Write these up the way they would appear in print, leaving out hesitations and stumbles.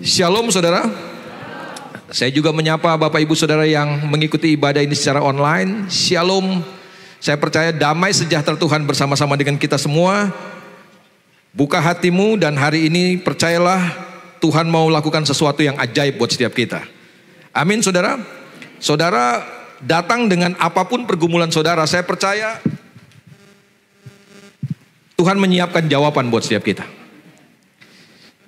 Shalom saudara. Saya juga menyapa Bapak Ibu Saudara yang mengikuti ibadah ini secara online. Shalom. Saya percaya damai sejahtera Tuhan bersama-sama dengan kita semua. Buka hatimu dan hari ini percayalah Tuhan mau lakukan sesuatu yang ajaib buat setiap kita. Amin saudara. Saudara datang dengan apapun pergumulan saudara, saya percaya Tuhan menyiapkan jawaban buat setiap kita.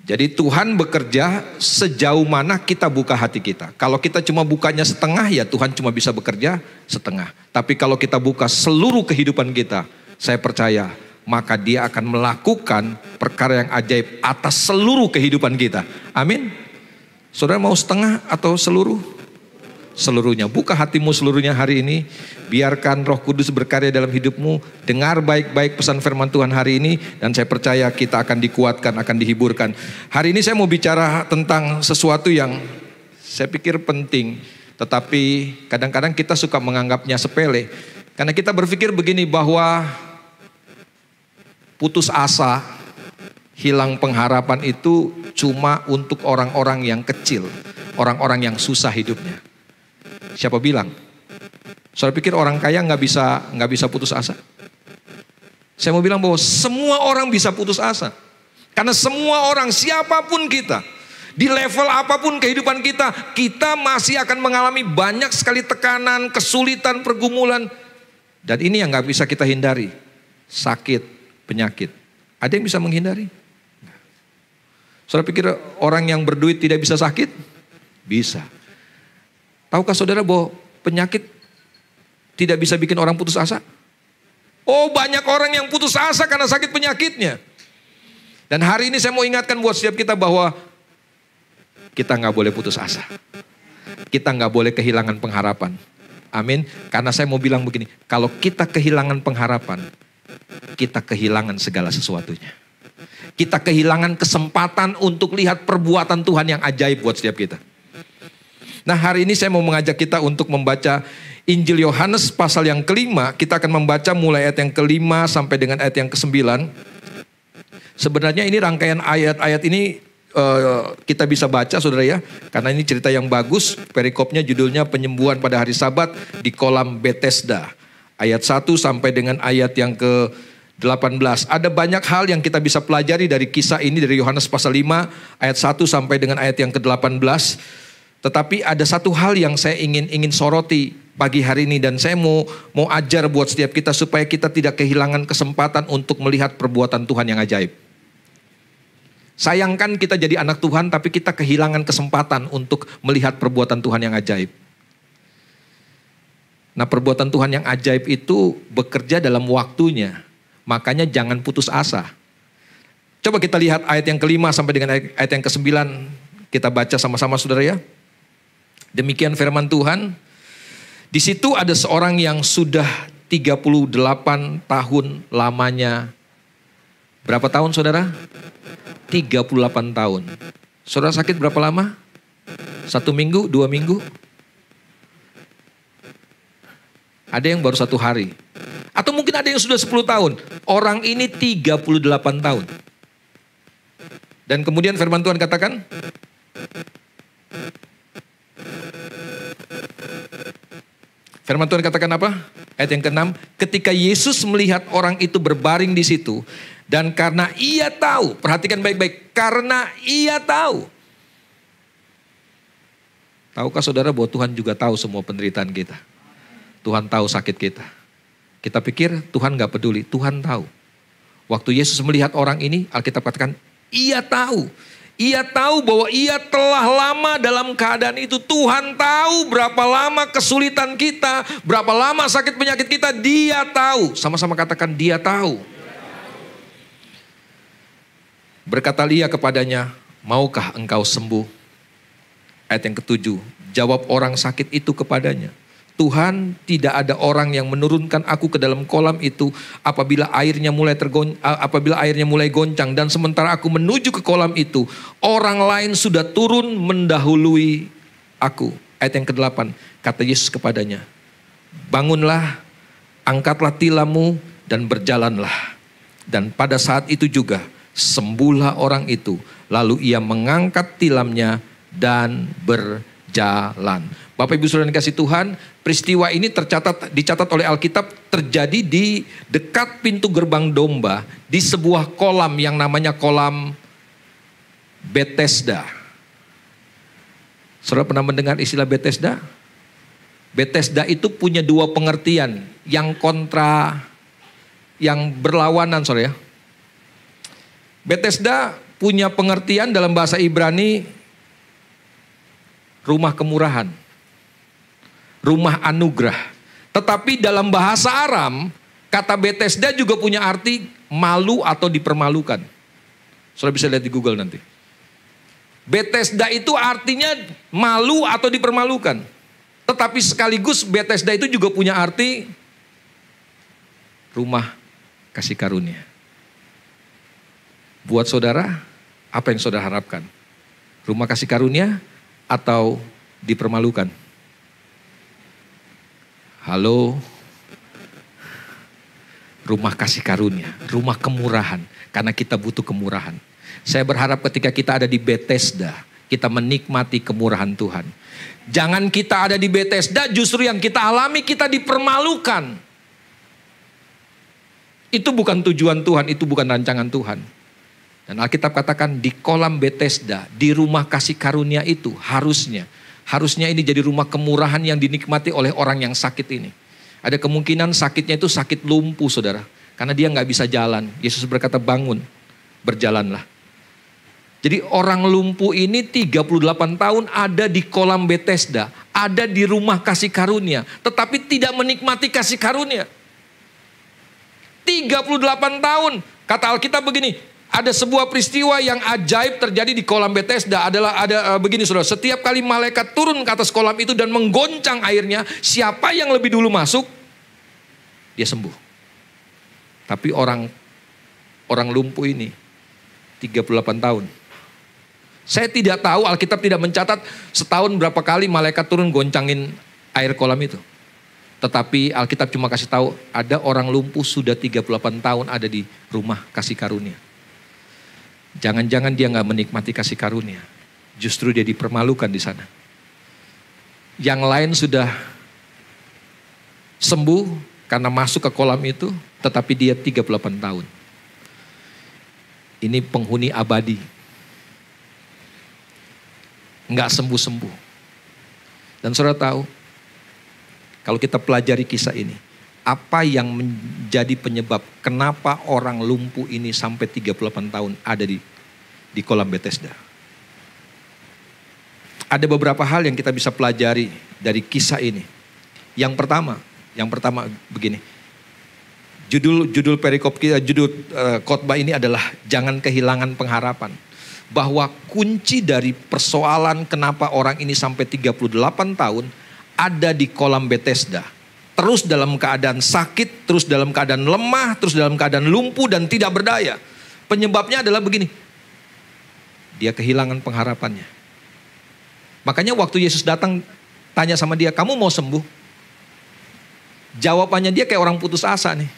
Jadi Tuhan bekerja sejauh mana kita buka hati kita. Kalau kita cuma bukanya setengah, ya Tuhan cuma bisa bekerja setengah. Tapi kalau kita buka seluruh kehidupan kita, saya percaya maka Dia akan melakukan perkara yang ajaib atas seluruh kehidupan kita. Amin. Saudara mau setengah atau seluruh? Seluruhnya. Buka hatimu seluruhnya hari ini. Biarkan Roh Kudus berkarya dalam hidupmu. Dengar baik-baik pesan firman Tuhan hari ini. Dan saya percaya kita akan dikuatkan, akan dihiburkan. Hari ini saya mau bicara tentang sesuatu yang saya pikir penting. Tetapi kadang-kadang kita suka menganggapnya sepele. Karena kita berpikir begini bahwa putus asa, hilang pengharapan itu cuma untuk orang-orang yang kecil. Orang-orang yang susah hidupnya. Siapa bilang? Saudara pikir orang kaya nggak bisa putus asa? Saya mau bilang bahwa semua orang bisa putus asa. Karena semua orang, siapapun kita, di level apapun kehidupan kita, kita masih akan mengalami banyak sekali tekanan, kesulitan, pergumulan. Dan ini yang nggak bisa kita hindari. Sakit, penyakit. Ada yang bisa menghindari? Saudara pikir orang yang berduit tidak bisa sakit? Bisa. Tahukah saudara bahwa penyakit tidak bisa bikin orang putus asa? Oh, banyak orang yang putus asa karena sakit penyakitnya. Dan hari ini saya mau ingatkan buat setiap kita bahwa kita nggak boleh putus asa. Kita nggak boleh kehilangan pengharapan. Amin. Karena saya mau bilang begini, kalau kita kehilangan pengharapan, kita kehilangan segala sesuatunya. Kita kehilangan kesempatan untuk lihat perbuatan Tuhan yang ajaib buat setiap kita. Nah hari ini saya mau mengajak kita untuk membaca Injil Yohanes pasal yang kelima. Kita akan membaca mulai ayat yang kelima sampai dengan ayat yang ke-9. Sebenarnya ini rangkaian ayat-ayat ini kita bisa baca saudara ya. Karena ini cerita yang bagus. Perikopnya judulnya penyembuhan pada hari Sabat di kolam Bethesda. Ayat 1 sampai dengan ayat yang ke-18. Ada banyak hal yang kita bisa pelajari dari kisah ini dari Yohanes pasal 5 ayat 1 sampai dengan ayat yang ke-18. Tetapi ada satu hal yang saya ingin soroti pagi hari ini. Dan saya mau ajar buat setiap kita supaya kita tidak kehilangan kesempatan untuk melihat perbuatan Tuhan yang ajaib. Sayangkan kita jadi anak Tuhan tapi kita kehilangan kesempatan untuk melihat perbuatan Tuhan yang ajaib. Nah perbuatan Tuhan yang ajaib itu bekerja dalam waktunya. Makanya jangan putus asa. Coba kita lihat ayat yang kelima sampai dengan ayat yang ke-9. Kita baca sama-sama saudara ya. Demikian firman Tuhan. Di situ ada seorang yang sudah 38 tahun lamanya. Berapa tahun saudara? 38 tahun. Saudara sakit berapa lama? 1 minggu, 2 minggu? Ada yang baru 1 hari. Atau mungkin ada yang sudah 10 tahun. Orang ini 38 tahun. Dan kemudian firman Tuhan katakan, firman Tuhan katakan apa? Ayat yang ke-6, ketika Yesus melihat orang itu berbaring di situ, dan karena Ia tahu, perhatikan baik-baik, karena Ia tahu. Tahukah saudara bahwa Tuhan juga tahu semua penderitaan kita? Tuhan tahu sakit kita. Kita pikir Tuhan gak peduli, Tuhan tahu. Waktu Yesus melihat orang ini, Alkitab katakan, Ia tahu. Ia tahu bahwa ia telah lama dalam keadaan itu. Tuhan tahu berapa lama kesulitan kita, berapa lama sakit penyakit kita. Dia tahu. Sama-sama katakan Dia tahu. Berkata ia kepadanya, maukah engkau sembuh? Ayat yang ke-7. Jawab orang sakit itu kepadanya, Tuhan, tidak ada orang yang menurunkan aku ke dalam kolam itu apabila airnya mulai goncang, dan sementara aku menuju ke kolam itu, orang lain sudah turun mendahului aku. Ayat yang ke-8, kata Yesus kepadanya, bangunlah, angkatlah tilammu dan berjalanlah. Dan pada saat itu juga sembuhlah orang itu Lalu ia mengangkat tilamnya dan berjalan. Bapak Ibu Saudara yang dikasih Tuhan, peristiwa ini dicatat oleh Alkitab terjadi di dekat pintu gerbang domba di sebuah kolam yang namanya kolam Bethesda. Saudara pernah mendengar istilah Bethesda? Bethesda itu punya dua pengertian, yang berlawanan, saudara ya. Bethesda punya pengertian dalam bahasa Ibrani rumah kemurahan, rumah anugerah. Tetapi dalam bahasa Aram, kata Bethesda juga punya arti malu atau dipermalukan. Saudara bisa lihat di Google nanti. Bethesda itu artinya malu atau dipermalukan. Tetapi sekaligus Bethesda itu juga punya arti rumah kasih karunia. Buat saudara, apa yang saudara harapkan? Rumah kasih karunia atau dipermalukan? Halo? Rumah kasih karunia, rumah kemurahan. Karena kita butuh kemurahan. Saya berharap ketika kita ada di Bethesda, kita menikmati kemurahan Tuhan. Jangan kita ada di Bethesda, justru yang kita alami kita dipermalukan. Itu bukan tujuan Tuhan, itu bukan rancangan Tuhan. Dan Alkitab katakan di kolam Bethesda, di rumah kasih karunia itu harusnya ini jadi rumah kemurahan yang dinikmati oleh orang yang sakit ini. Ada kemungkinan sakitnya itu sakit lumpuh, saudara. Karena dia nggak bisa jalan. Yesus berkata bangun, berjalanlah. Jadi orang lumpuh ini 38 tahun ada di kolam Bethesda, ada di rumah kasih karunia, tetapi tidak menikmati kasih karunia. 38 tahun, kata Alkitab begini, ada sebuah peristiwa yang ajaib terjadi di kolam Bethesda, begini saudara, setiap kali malaikat turun ke atas kolam itu dan menggoncang airnya, siapa yang lebih dulu masuk, dia sembuh. Tapi orang lumpuh ini 38 tahun. Saya tidak tahu, Alkitab tidak mencatat setahun berapa kali malaikat turun goncangin air kolam itu. Tetapi Alkitab cuma kasih tahu ada orang lumpuh sudah 38 tahun ada di rumah kasih karunia. Jangan-jangan dia nggak menikmati kasih karunia. Justru dia dipermalukan di sana. Yang lain sudah sembuh karena masuk ke kolam itu, tetapi dia 38 tahun. Ini penghuni abadi. Nggak sembuh-sembuh. Dan saudara tahu, kalau kita pelajari kisah ini, apa yang menjadi penyebab kenapa orang lumpuh ini sampai 38 tahun ada di kolam Bethesda? Ada beberapa hal yang kita bisa pelajari dari kisah ini. Yang pertama begini. Judul khotbah ini adalah jangan kehilangan pengharapan. Bahwa kunci dari persoalan kenapa orang ini sampai 38 tahun ada di kolam Bethesda. Terus dalam keadaan sakit, terus dalam keadaan lemah, terus dalam keadaan lumpuh dan tidak berdaya. Penyebabnya adalah begini. Dia kehilangan pengharapannya. Makanya waktu Yesus datang tanya sama dia, kamu mau sembuh? Jawabannya dia kayak orang putus asa nih.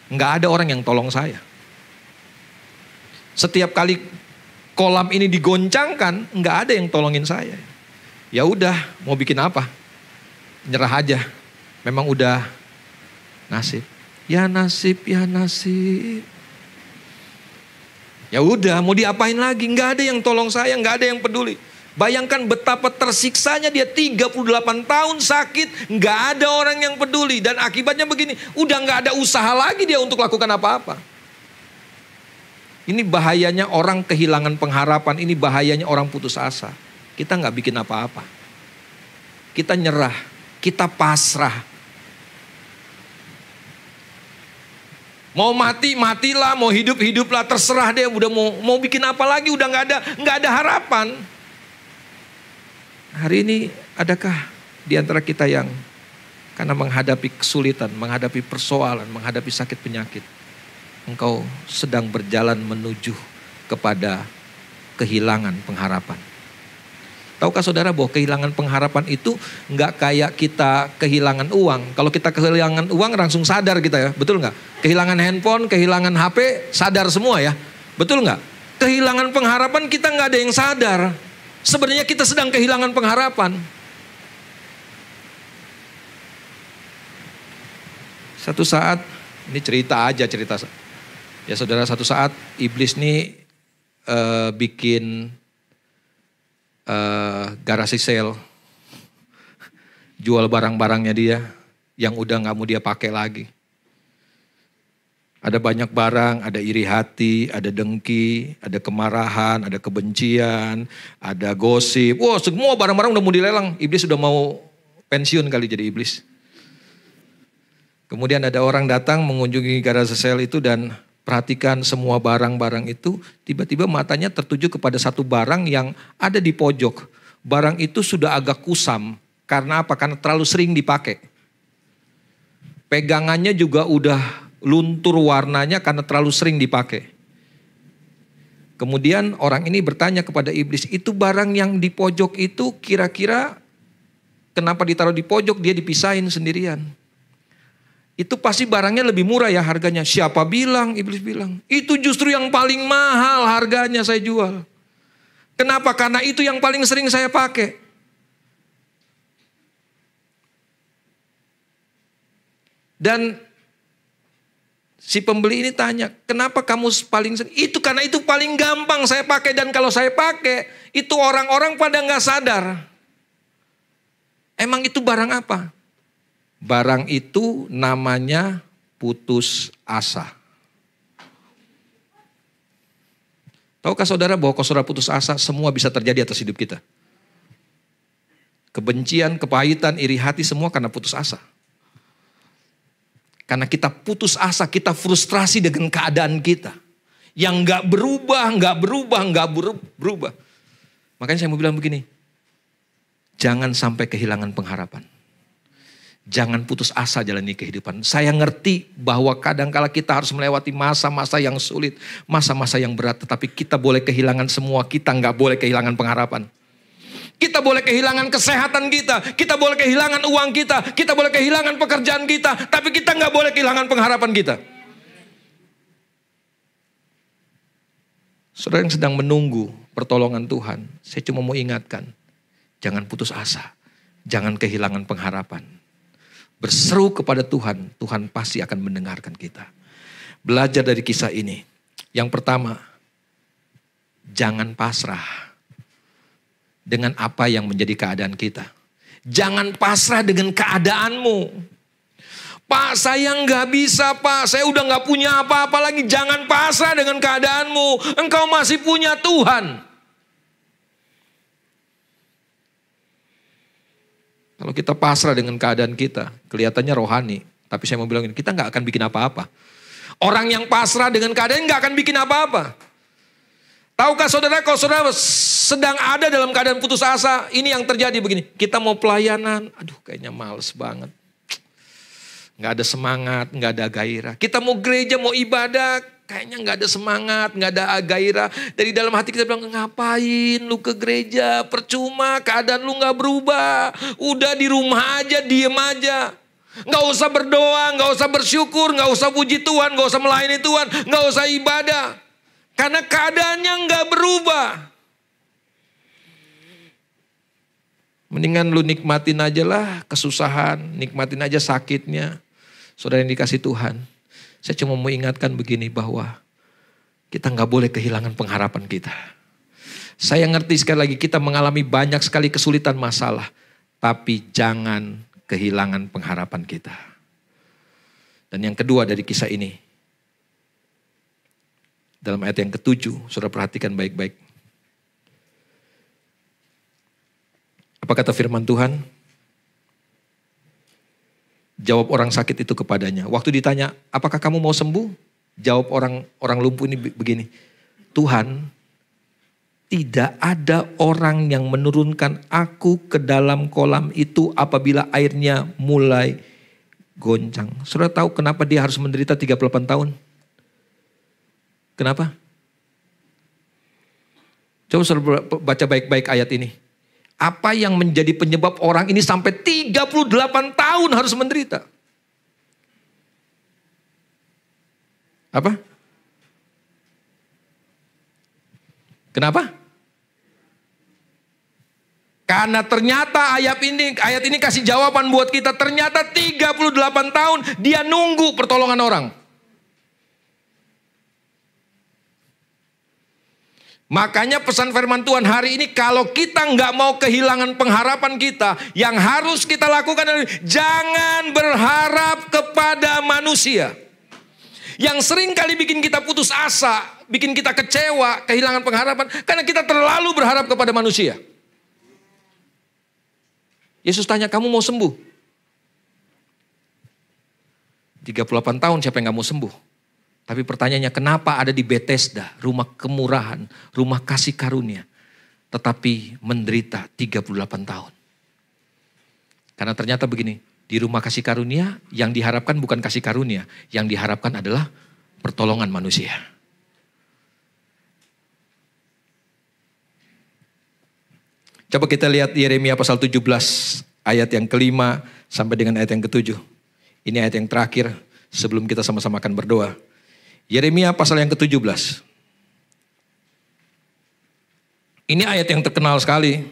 Nggak ada orang yang tolong saya. Setiap kali kolam ini digoncangkan, nggak ada yang tolongin saya. Ya udah, mau bikin apa? Nyerah aja. Memang udah nasib. Ya nasib, ya nasib. Ya udah, mau diapain lagi? Nggak ada yang tolong saya, nggak ada yang peduli. Bayangkan betapa tersiksanya dia 38 tahun sakit, nggak ada orang yang peduli. Dan akibatnya begini, udah nggak ada usaha lagi dia untuk lakukan apa-apa. Ini bahayanya orang kehilangan pengharapan, ini bahayanya orang putus asa. Kita nggak bikin apa-apa. Kita nyerah, kita pasrah. Mau mati, matilah, mau hidup, hiduplah, terserah deh. Udah mau bikin apa lagi, udah nggak ada harapan. Hari ini adakah di antara kita yang karena menghadapi kesulitan, menghadapi persoalan, menghadapi sakit penyakit, engkau sedang berjalan menuju kepada kehilangan pengharapan. Tahukah saudara bahwa kehilangan pengharapan itu nggak kayak kita kehilangan uang. Kalau kita kehilangan uang langsung sadar kita ya, betul nggak? Kehilangan handphone, kehilangan HP, sadar semua ya, betul nggak? kehilangan pengharapan kita nggak ada yang sadar. Sebenarnya kita sedang kehilangan pengharapan. Satu saat, ini cerita. Ya saudara, satu saat iblis nih bikin garasi sale. Jual barang-barangnya dia yang udah gak mau dia pakai lagi. Ada banyak barang, ada iri hati, ada dengki, ada kemarahan, ada kebencian, ada gosip. Wah, semua barang-barang udah mau dilelang. Iblis udah mau pensiun kali jadi iblis. Kemudian ada orang datang mengunjungi garasi sale itu dan perhatikan semua barang-barang itu. Tiba-tiba matanya tertuju kepada satu barang yang ada di pojok. Barang itu sudah agak kusam. Karena apa? Karena terlalu sering dipakai. Pegangannya juga udah luntur warnanya karena terlalu sering dipakai. Kemudian orang ini bertanya kepada iblis, itu barang yang di pojok itu kira-kira kenapa ditaruh di pojok, dia dipisahin sendirian. Itu pasti barangnya lebih murah ya harganya. Siapa bilang? Iblis bilang. Itu justru yang paling mahal harganya saya jual. Kenapa? Karena itu yang paling sering saya pakai. Dan si pembeli ini tanya, kenapa kamu paling sering? Itu karena itu paling gampang saya pakai. Dan kalau saya pakai, itu orang-orang pada gak sadar. Emang itu barang apa? Barang itu namanya putus asa. Tahukah saudara bahwa kalau saudara putus asa, semua bisa terjadi atas hidup kita. Kebencian, kepahitan, iri hati, semua karena putus asa. Karena kita putus asa, kita frustrasi dengan keadaan kita. Yang gak berubah. Makanya saya mau bilang begini. Jangan sampai kehilangan pengharapan. Jangan putus asa jalani kehidupan. Saya ngerti bahwa kadang-kala kita harus melewati masa-masa yang sulit. Masa-masa yang berat. Tetapi kita boleh kehilangan semua. Kita gak boleh kehilangan pengharapan. Kita boleh kehilangan kesehatan kita. Kita boleh kehilangan uang kita. Kita boleh kehilangan pekerjaan kita. Tapi kita gak boleh kehilangan pengharapan kita. Saudara yang sedang menunggu pertolongan Tuhan. Saya cuma mau ingatkan. Jangan putus asa. Jangan kehilangan pengharapan. Berseru kepada Tuhan. Tuhan pasti akan mendengarkan kita. Belajar dari kisah ini. Yang pertama. Jangan pasrah dengan apa yang menjadi keadaan kita. Jangan pasrah dengan keadaanmu. Pak, saya nggak bisa, Pak. Saya udah nggak punya apa-apa lagi. Jangan pasrah dengan keadaanmu. Engkau masih punya Tuhan. Kalau kita pasrah dengan keadaan kita, kelihatannya rohani. Tapi saya mau bilang ini, kita nggak akan bikin apa-apa. Orang yang pasrah dengan keadaan nggak akan bikin apa-apa. Tahukah saudara, kalau saudara sedang ada dalam keadaan putus asa, ini yang terjadi begini. Kita mau pelayanan, aduh kayaknya males banget. Nggak ada semangat, nggak ada gairah. Kita mau gereja, mau ibadah, kayaknya nggak ada semangat, nggak ada gairah. Dari dalam hati kita bilang, ngapain lu ke gereja, percuma, keadaan lu nggak berubah. Udah di rumah aja, diem aja. Nggak usah berdoa, nggak usah bersyukur, nggak usah puji Tuhan, nggak usah melayani Tuhan, nggak usah ibadah. Karena keadaannya nggak berubah. Mendingan lu nikmatin aja lah kesusahan, nikmatin aja sakitnya. Saudara yang dikasih Tuhan. Saya cuma mau ingatkan begini bahwa kita nggak boleh kehilangan pengharapan kita. Saya ngerti sekali lagi kita mengalami banyak sekali kesulitan masalah. Tapi jangan kehilangan pengharapan kita. Dan yang kedua dari kisah ini. Dalam ayat yang ke-7, saudara perhatikan baik-baik. Apa kata firman Tuhan? Jawab orang sakit itu kepadanya. Waktu ditanya, apakah kamu mau sembuh? Jawab orang lumpuh ini begini. Tuhan, tidak ada orang yang menurunkan aku ke dalam kolam itu apabila airnya mulai goncang. Saudara tahu kenapa dia harus menderita 38 tahun? Kenapa? Coba saudara baca baik-baik ayat ini. Apa yang menjadi penyebab orang ini sampai 38 tahun harus menderita? Apa? Kenapa? Karena ternyata ayat ini kasih jawaban buat kita. Ternyata 38 tahun dia nunggu pertolongan orang. Makanya pesan firman Tuhan hari ini, kalau kita nggak mau kehilangan pengharapan kita, yang harus kita lakukan adalah jangan berharap kepada manusia. Yang sering kali bikin kita putus asa, bikin kita kecewa, kehilangan pengharapan, karena kita terlalu berharap kepada manusia. Yesus tanya, kamu mau sembuh? 38 tahun siapa yang gak mau sembuh? Tapi pertanyaannya, kenapa ada di Bethesda, rumah kemurahan, rumah kasih karunia, tetapi menderita 38 tahun? Karena ternyata begini, di rumah kasih karunia yang diharapkan bukan kasih karunia, yang diharapkan adalah pertolongan manusia. Coba kita lihat Yeremia pasal 17 ayat yang kelima sampai dengan ayat yang ketujuh. Ini ayat yang terakhir sebelum kita sama-sama akan berdoa. Yeremia pasal yang ke-17. Ini ayat yang terkenal sekali.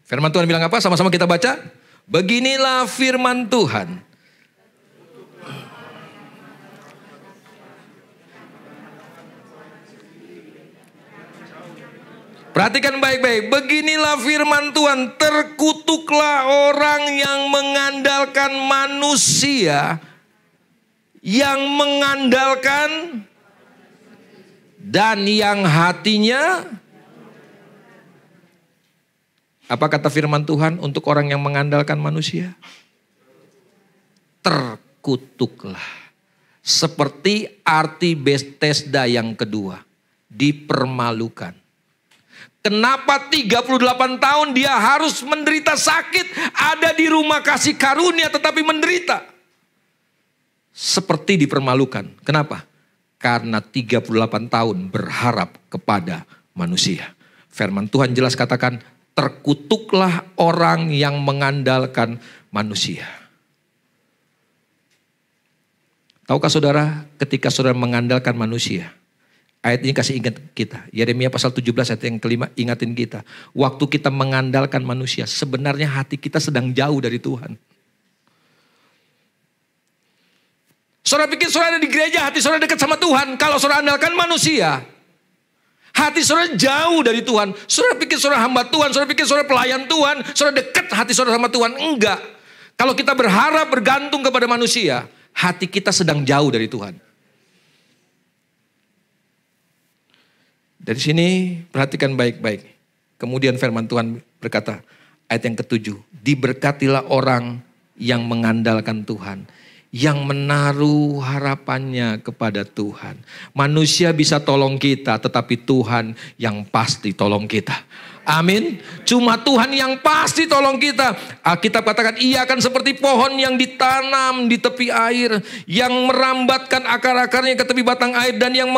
Firman Tuhan bilang apa? Sama-sama kita baca. Beginilah firman Tuhan. Perhatikan baik-baik. Beginilah firman Tuhan. Terkutuklah orang yang mengandalkan manusia. Yang mengandalkan. Dan yang hatinya. Apa kata firman Tuhan untuk orang yang mengandalkan manusia? Terkutuklah. Seperti arti Bethesda yang kedua. Dipermalukan. Kenapa 38 tahun dia harus menderita sakit, ada di rumah kasih karunia tetapi menderita? Seperti dipermalukan. Kenapa? Karena 38 tahun berharap kepada manusia. Firman Tuhan jelas katakan, terkutuklah orang yang mengandalkan manusia. Tahukah saudara, ketika saudara mengandalkan manusia, ayat ini kasih ingat kita. Yeremia pasal 17 ayat yang kelima ingatin kita. Waktu kita mengandalkan manusia, sebenarnya hati kita sedang jauh dari Tuhan. Saudara pikir saudara ada di gereja, hati saudara dekat sama Tuhan. Kalau saudara andalkan manusia, hati saudara jauh dari Tuhan. Saudara pikir saudara hamba Tuhan, saudara pikir saudara pelayan Tuhan, saudara dekat hati saudara sama Tuhan. Enggak. Kalau kita berharap bergantung kepada manusia, hati kita sedang jauh dari Tuhan. Dari sini perhatikan baik-baik. Kemudian firman Tuhan berkata, ayat yang ke-7. Diberkatilah orang yang mengandalkan Tuhan. Yang menaruh harapannya kepada Tuhan. Manusia bisa tolong kita, tetapi Tuhan yang pasti tolong kita. Amin. Cuma Tuhan yang pasti tolong kita. Alkitab katakan ia akan seperti pohon yang ditanam di tepi air, yang merambatkan akar-akarnya ke tepi batang air, dan yang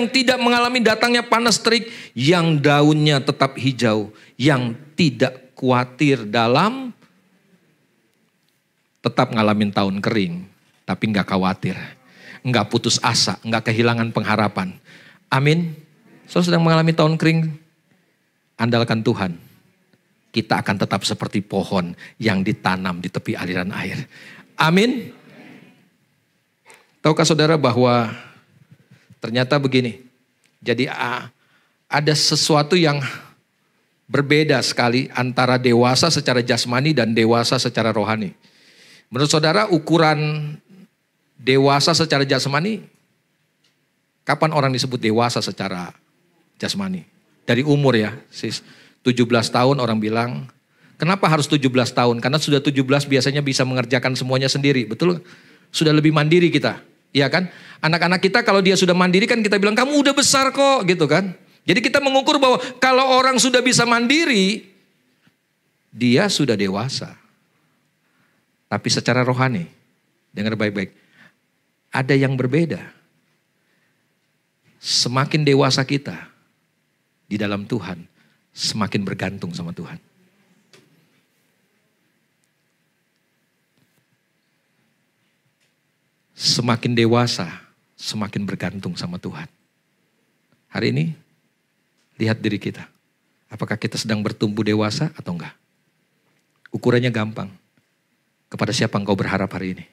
tidak mengalami datangnya panas terik, yang daunnya tetap hijau, yang tidak khawatir dalam tetap ngalamin tahun kering, tapi nggak khawatir, nggak putus asa, nggak kehilangan pengharapan. Amin. So sedang mengalami tahun kering, andalkan Tuhan. Kita akan tetap seperti pohon yang ditanam di tepi aliran air. Amin. Tahukah saudara bahwa ternyata begini. Jadi ada sesuatu yang berbeda sekali antara dewasa secara jasmani dan dewasa secara rohani. Menurut saudara ukuran dewasa secara jasmani, kapan orang disebut dewasa secara jasmani? Dari umur ya, 17 tahun orang bilang, kenapa harus 17 tahun? Karena sudah 17 biasanya bisa mengerjakan semuanya sendiri, betul? Sudah lebih mandiri kita, iya kan? Anak-anak kita kalau dia sudah mandiri kan kita bilang, kamu udah besar kok, gitu kan? Jadi kita mengukur bahwa kalau orang sudah bisa mandiri, dia sudah dewasa. Tapi secara rohani, dengar baik-baik, ada yang berbeda. Semakin dewasa kita di dalam Tuhan, semakin bergantung sama Tuhan. semakin dewasa, semakin bergantung sama Tuhan. Hari ini, lihat diri kita. Apakah kita sedang bertumbuh dewasa atau enggak? Ukurannya gampang. Kepada siapa engkau berharap hari ini?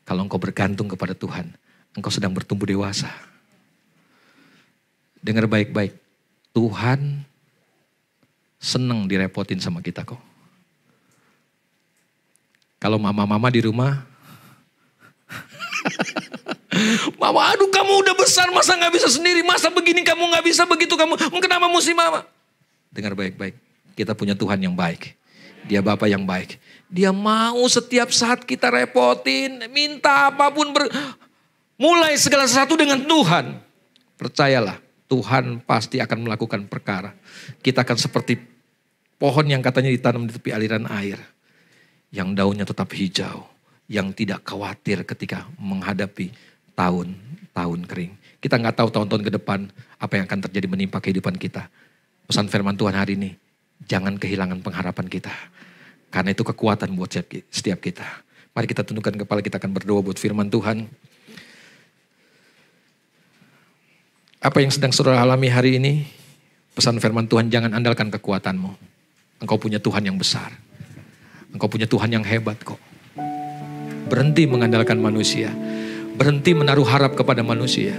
Kalau engkau bergantung kepada Tuhan, engkau sedang bertumbuh dewasa. Dengar baik-baik. Tuhan senang direpotin sama kita kok. Kalau mama-mama di rumah, mama, aduh kamu udah besar, masa gak bisa sendiri, masa begini kamu gak bisa, begitu kamu, kenapa mesti mama? Dengar baik-baik, kita punya Tuhan yang baik. Dia Bapa yang baik. Dia mau setiap saat kita repotin, minta apapun, mulai segala sesuatu dengan Tuhan. Percayalah, Tuhan pasti akan melakukan perkara. Kita akan seperti pohon yang katanya ditanam di tepi aliran air. Yang daunnya tetap hijau. Yang tidak khawatir ketika menghadapi tahun-tahun kering. Kita gak tahu tahun-tahun ke depan apa yang akan terjadi menimpa kehidupan kita. Pesan firman Tuhan hari ini, jangan kehilangan pengharapan kita. Karena itu kekuatan buat setiap kita. Mari kita tundukkan kepala, kita akan berdoa buat firman Tuhan. Apa yang sedang saudara alami hari ini? Pesan firman Tuhan, jangan andalkan kekuatanmu. Engkau punya Tuhan yang besar. Engkau punya Tuhan yang hebat kok. Berhenti mengandalkan manusia. Berhenti menaruh harap kepada manusia.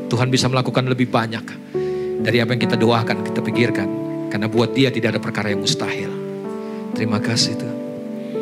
Tuhan bisa melakukan lebih banyak dari apa yang kita doakan, kita pikirkan. Karena buat Dia tidak ada perkara yang mustahil. Terima kasih Tuhan.